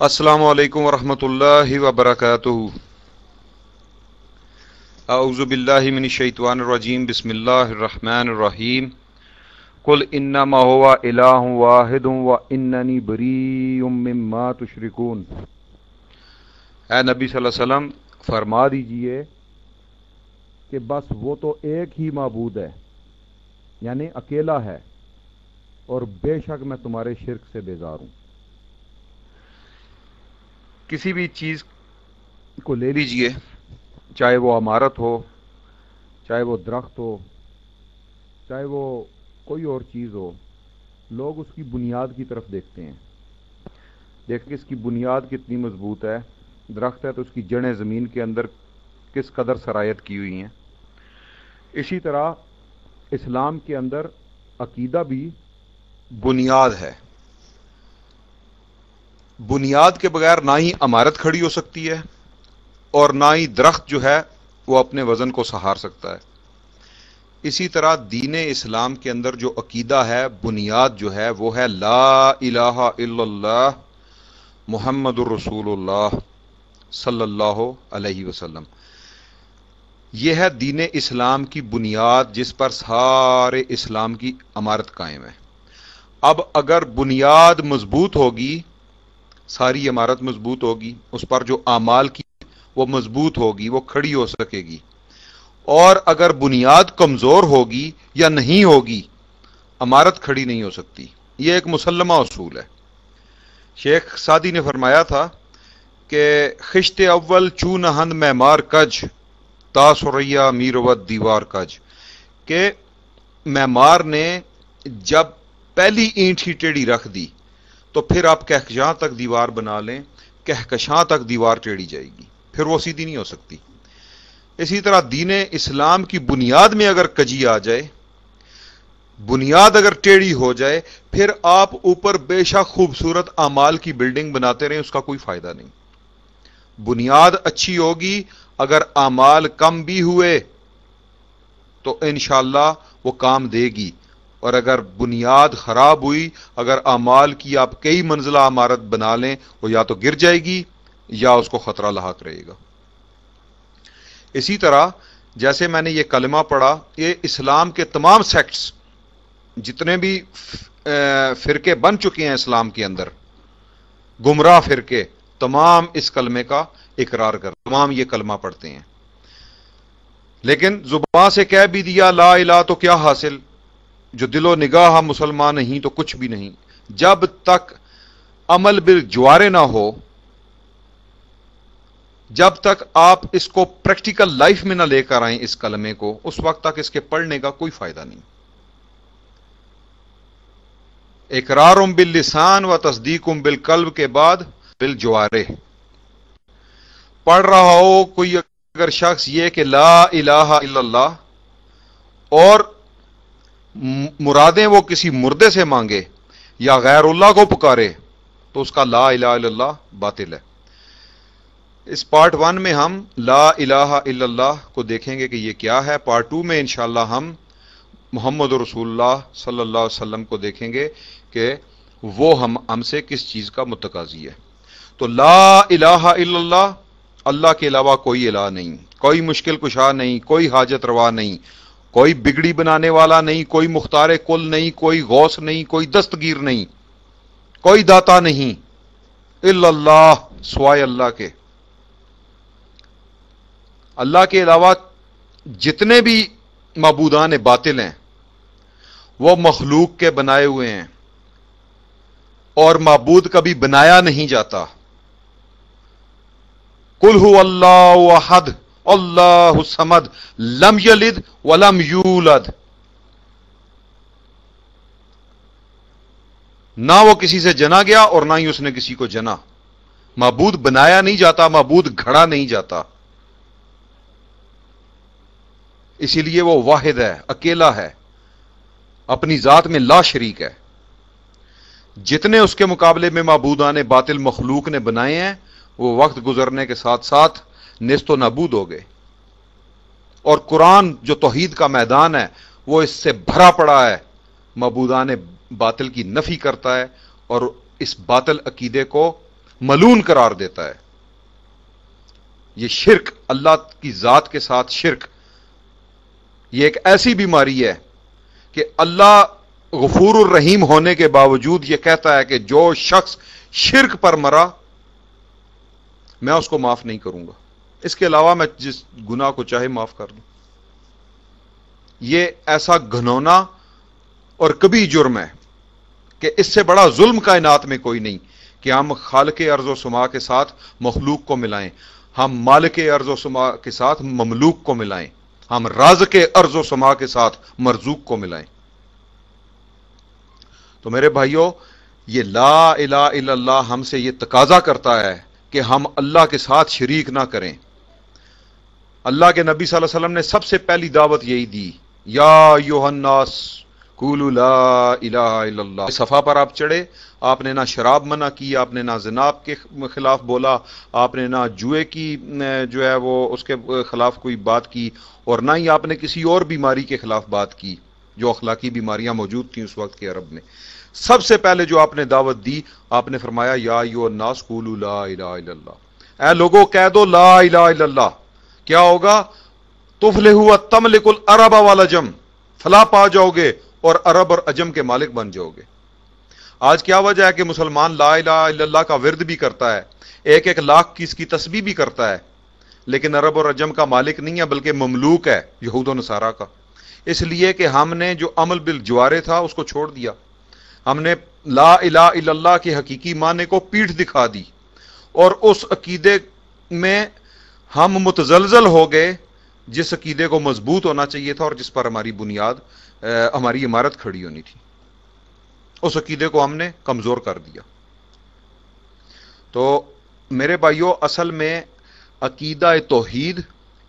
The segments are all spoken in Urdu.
السلام علیکم ورحمۃ اللہ وبرکاتہ۔ اعوذ باللہ من الشیطان الرجیم، بسم اللہ الرحمن الرحیم۔ قل انما هو الہ واحد واننی بریء مما تشرکون۔ اے نبی صلی اللہ علیہ وسلم فرما دیجئے کہ بس وہ تو ایک ہی معبود ہے، یعنی اکیلا ہے، اور بے شک میں تمہارے شرک سے بیزار ہوں۔ کسی بھی چیز کو لے لیجئے، چاہے وہ عمارت ہو، چاہے وہ درخت ہو، چاہے وہ کوئی اور چیز ہو، لوگ اس کی بنیاد کی طرف دیکھتے ہیں، دیکھیں کہ اس کی بنیاد کتنی مضبوط ہے۔ درخت ہے تو اس کی جڑیں زمین کے اندر کس قدر سرایت کی ہوئی ہیں۔ اسی طرح اسلام کے اندر عقیدہ بھی بنیاد ہے۔ بنیاد کے بغیر نہ ہی عمارت کھڑی ہو سکتی ہے اور نہ ہی درخت جو ہے وہ اپنے وزن کو سہار سکتا ہے۔ اسی طرح دین اسلام کے اندر جو عقیدہ ہے، بنیاد جو ہے وہ ہے لا الہ الا اللہ محمد الرسول اللہ صلی اللہ علیہ وسلم۔ یہ ہے دین اسلام کی بنیاد جس پر سارے اسلام کی عمارت قائم ہے۔ اب اگر بنیاد مضبوط ہوگی، ساری عمارت مضبوط ہوگی، اس پر جو اعمال کی وہ مضبوط ہوگی، وہ کھڑی ہو سکے گی۔ اور اگر بنیاد کمزور ہوگی یا نہیں ہوگی، عمارت کھڑی نہیں ہو سکتی۔ یہ ایک مسلمہ اصول ہے۔ شیخ سعدی نے فرمایا تھا کہ خشت اول چون ہند معمار کج، تا سریا میروت دیوار کج، کہ معمار نے جب پہلی اینٹ ہی ٹیڑھی رکھ دی تو پھر آپ کہکشاں تک دیوار بنا لیں، کہکشاں تک دیوار ٹیڑھی جائے گی، پھر وہ سیدھی نہیں ہو سکتی۔ اسی طرح دین اسلام کی بنیاد میں اگر کجی آ جائے، بنیاد اگر ٹیڑھی ہو جائے، پھر آپ اوپر بے شک خوبصورت اعمال کی بلڈنگ بناتے رہیں، اس کا کوئی فائدہ نہیں۔ بنیاد اچھی ہوگی، اگر اعمال کم بھی ہوئے تو انشاءاللہ وہ کام دے گی، اور اگر بنیاد خراب ہوئی، اگر اعمال کی آپ کئی منزلہ عمارت بنا لیں، وہ یا تو گر جائے گی یا اس کو خطرہ لاحق رہے گا۔ اسی طرح جیسے میں نے یہ کلمہ پڑھا، یہ اسلام کے تمام سیکٹس، جتنے بھی فرقے بن چکے ہیں اسلام کے اندر، گمراہ فرقے، تمام اس کلمے کا اقرار کر، تمام یہ کلمہ پڑھتے ہیں، لیکن زبان سے کہہ بھی دیا لا الہ تو کیا حاصل؟ جو دل و نگاہ مسلمان نہیں تو کچھ بھی نہیں۔ جب تک عمل بالجوارے نہ ہو، جب تک آپ اس کو پریکٹیکل لائف میں نہ لے کر آئیں اس کلمے کو، اس وقت تک اس کے پڑھنے کا کوئی فائدہ نہیں۔ اقرار باللسان و تصدیق بالقلب کے بعد بالجوارے۔ پڑھ رہا ہو کوئی اگر شخص یہ کہ لا الہ الا اللہ، اور مرادیں وہ کسی مردے سے مانگے یا غیر اللہ کو پکارے، تو اس کا لا الہ الا اللہ باطل ہے۔ اس پارٹ 1 میں ہم لا الہ الا اللہ کو دیکھیں گے کہ یہ کیا ہے۔ پارٹ 2 میں انشاءاللہ ہم محمد رسول اللہ صلی اللہ علیہ وسلم کو دیکھیں گے کہ وہ ہم سے کس چیز کا متقاضی ہے۔ تو لا الہ الا اللہ، اللہ کے علاوہ کوئی الہ نہیں، کوئی مشکل کشا نہیں، کوئی حاجت روا نہیں، کوئی بگڑی بنانے والا نہیں، کوئی مختار کل نہیں، کوئی غوث نہیں، کوئی دستگیر نہیں، کوئی داتا نہیں، الا اللہ، سوائے اللہ کے۔ اللہ کے علاوہ جتنے بھی معبودان باطل ہیں وہ مخلوق کے بنائے ہوئے ہیں، اور معبود کبھی بنایا نہیں جاتا۔ قل هو اللہ احد اللہ الصمد لم یلد ولم یولد۔ نہ وہ کسی سے جنا گیا اور نہ ہی اس نے کسی کو جنا۔ معبود بنایا نہیں جاتا، معبود گھڑا نہیں جاتا، اسی لیے وہ واحد ہے، اکیلا ہے، اپنی ذات میں لا شریک ہے۔ جتنے اس کے مقابلے میں معبودان باطل مخلوق نے بنائے ہیں، وہ وقت گزرنے کے ساتھ ساتھ نیست و نابود ہو گئے۔ اور قرآن جو توحید کا میدان ہے وہ اس سے بھرا پڑا ہے، معبودان باطل کی نفی کرتا ہے اور اس باطل عقیدے کو ملعون قرار دیتا ہے۔ یہ شرک، اللہ کی ذات کے ساتھ شرک، یہ ایک ایسی بیماری ہے کہ اللہ غفور الرحیم ہونے کے باوجود یہ کہتا ہے کہ جو شخص شرک پر مرا میں اس کو معاف نہیں کروں گا، اس کے علاوہ میں جس گناہ کو چاہے معاف کر دوں۔ یہ ایسا گھنونا اور کبھی جرم ہے کہ اس سے بڑا ظلم کائنات میں کوئی نہیں کہ ہم خالق ارض و سما کے ساتھ مخلوق کو ملائیں، ہم مالک ارض و سما کے ساتھ مملوک کو ملائیں، ہم رازق ارض و سما کے ساتھ مرزوق کو ملائیں۔ تو میرے بھائیوں، یہ لا الہ الا اللہ ہم سے یہ تقاضا کرتا ہے کہ ہم اللہ کے ساتھ شریک نہ کریں۔ اللہ کے نبی صلی اللہ علیہ وسلم نے سب سے پہلی دعوت یہی دی، یا ایھا الناس قولوا لا الہ الا اللہ۔ صفا پر آپ چڑھے، آپ نے نہ شراب منع کی، آپ نے نہ زنا کے خلاف بولا، آپ نے نہ جوئے کی جو ہے وہ اس کے خلاف کوئی بات کی، اور نہ ہی آپ نے کسی اور بیماری کے خلاف بات کی جو اخلاقی بیماریاں موجود تھیں اس وقت کے عرب میں۔ سب سے پہلے جو آپ نے دعوت دی، آپ نے فرمایا یا ایھا الناس قولوا لا الہ الا اللہ، اے لوگوں کہہ دو لا الہ الا اللہ۔ کیا ہوگا؟ تفلحوا تملک العرب والعجم، فلاح پا جاؤ گے اور عرب اور عجم کے مالک بن جاؤ گے۔ آج کیا وجہ ہے کہ مسلمان لا الہ الا اللہ کا ورد بھی کرتا ہے، 1,00,000 کی اس کی تسبیح بھی کرتا ہے، لیکن عرب اور عجم کا مالک نہیں ہے بلکہ مملوک ہے یہود و نصارہ کا، اس لیے کہ ہم نے جو عمل بالجوارے تھا اس کو چھوڑ دیا، ہم نے لا الہ الا اللہ کے حقیقی معنی کو پیٹھ دکھا دی، اور اس عقیدے میں ہم متزلزل ہو گئے جس عقیدے کو مضبوط ہونا چاہیے تھا اور جس پر ہماری بنیاد، ہماری عمارت کھڑی ہونی تھی، اس عقیدے کو ہم نے کمزور کر دیا۔ تو میرے بھائیوں، اصل میں عقیدہ توحید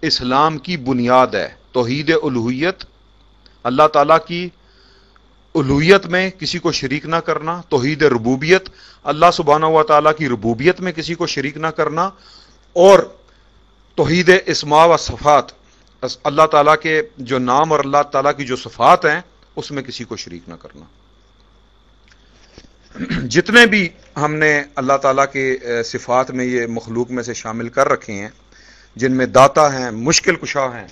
اسلام کی بنیاد ہے، توحید الوہیت، اللہ تعالیٰ کی الوہیت میں کسی کو شریک نہ کرنا، توحید ربوبیت، اللہ سبحانہ و تعالیٰ کی ربوبیت میں کسی کو شریک نہ کرنا، اور توحید اسماء و صفات، اللہ تعالیٰ کے جو نام اور اللہ تعالیٰ کی جو صفات ہیں اس میں کسی کو شریک نہ کرنا۔ جتنے بھی ہم نے اللہ تعالیٰ کے صفات میں یہ مخلوق میں سے شامل کر رکھے ہیں، جن میں داتا ہیں، مشکل کشا ہیں،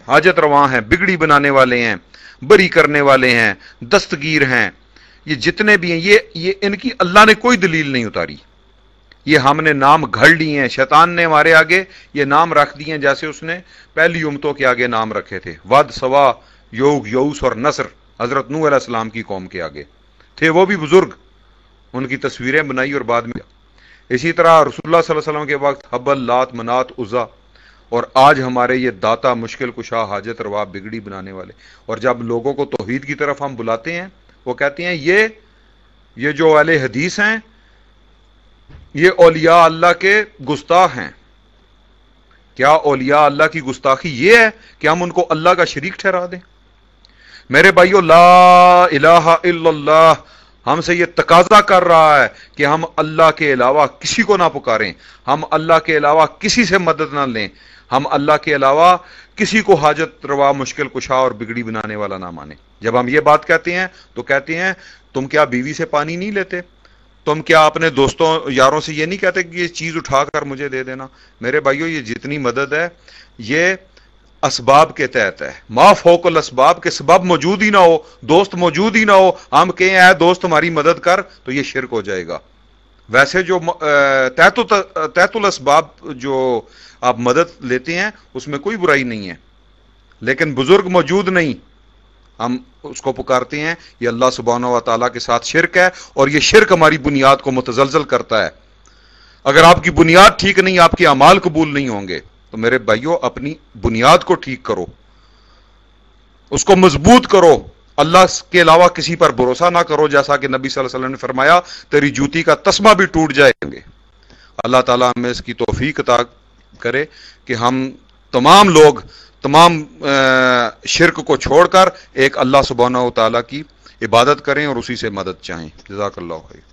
حاجت رواں ہیں، بگڑی بنانے والے ہیں، بری کرنے والے ہیں، دستگیر ہیں، یہ جتنے بھی ہیں یہ ان کی اللہ نے کوئی دلیل نہیں اتاری، یہ ہم نے نام گھڑ لیے ہیں، شیطان نے ہمارے آگے یہ نام رکھ دیے ہیں جیسے اس نے پہلی امتوں کے آگے نام رکھے تھے، ود، سوا، یوگ، یوس اور نصر، حضرت نوح علیہ السلام کی قوم کے آگے تھے، وہ بھی بزرگ، ان کی تصویریں بنائی اور بعد میں۔ اسی طرح رسول اللہ صلی اللہ علیہ وسلم کے وقت حبل، لات، منات، عزا، اور آج ہمارے یہ داتا، مشکل کشا، حاجت روا، بگڑی بنانے والے۔ اور جب لوگوں کو توحید کی طرف ہم بلاتے ہیں وہ کہتے ہیں یہ جو اہل حدیث ہیں یہ اولیاء اللہ کے گستاخ ہیں۔ کیا اولیاء اللہ کی گستاخی یہ ہے کہ ہم ان کو اللہ کا شریک ٹھہرا دیں؟ میرے بھائیو، لا الہ الا اللہ ہم سے یہ تقاضا کر رہا ہے کہ ہم اللہ کے علاوہ کسی کو نہ پکاریں، ہم اللہ کے علاوہ کسی سے مدد نہ لیں، ہم اللہ کے علاوہ کسی کو حاجت روا، مشکل کشا اور بگڑی بنانے والا نہ مانیں۔ جب ہم یہ بات کہتے ہیں تو کہتے ہیں تم کیا بیوی سے پانی نہیں لیتے؟ تم کیا اپنے دوستوں یاروں سے یہ نہیں کہتے کہ یہ چیز اٹھا کر مجھے دے دینا؟ میرے بھائیو، یہ جتنی مدد ہے یہ اسباب کے تحت ہے، ما فوق الاسباب کے سبب موجود ہی نہ ہو، دوست موجود ہی نہ ہو، ہم کہیں اے دوست ہماری مدد کر، تو یہ شرک ہو جائے گا۔ ویسے جو تحت الاسباب جو آپ مدد لیتے ہیں اس میں کوئی برائی نہیں ہے، لیکن بزرگ موجود نہیں، ہم اس کو پکارتے ہیں، یہ اللہ سبحانہ و تعالیٰ کے ساتھ شرک ہے، اور یہ شرک ہماری بنیاد کو متزلزل کرتا ہے۔ اگر آپ کی بنیاد ٹھیک نہیں، آپ کے اعمال قبول نہیں ہوں گے۔ تو میرے بھائیوں، اپنی بنیاد کو ٹھیک کرو، اس کو مضبوط کرو، اللہ کے علاوہ کسی پر بھروسہ نہ کرو، جیسا کہ نبی صلی اللہ علیہ وسلم نے فرمایا تیری جوتی کا تسمہ بھی ٹوٹ جائیں گے۔ اللہ تعالیٰ ہمیں اس کی توفیق عطا کرے کہ ہم تمام لوگ تمام شرک کو چھوڑ کر ایک اللہ سبحانہ و تعالیٰ کی عبادت کریں اور اسی سے مدد چاہیں۔ جزاک اللہ خیر۔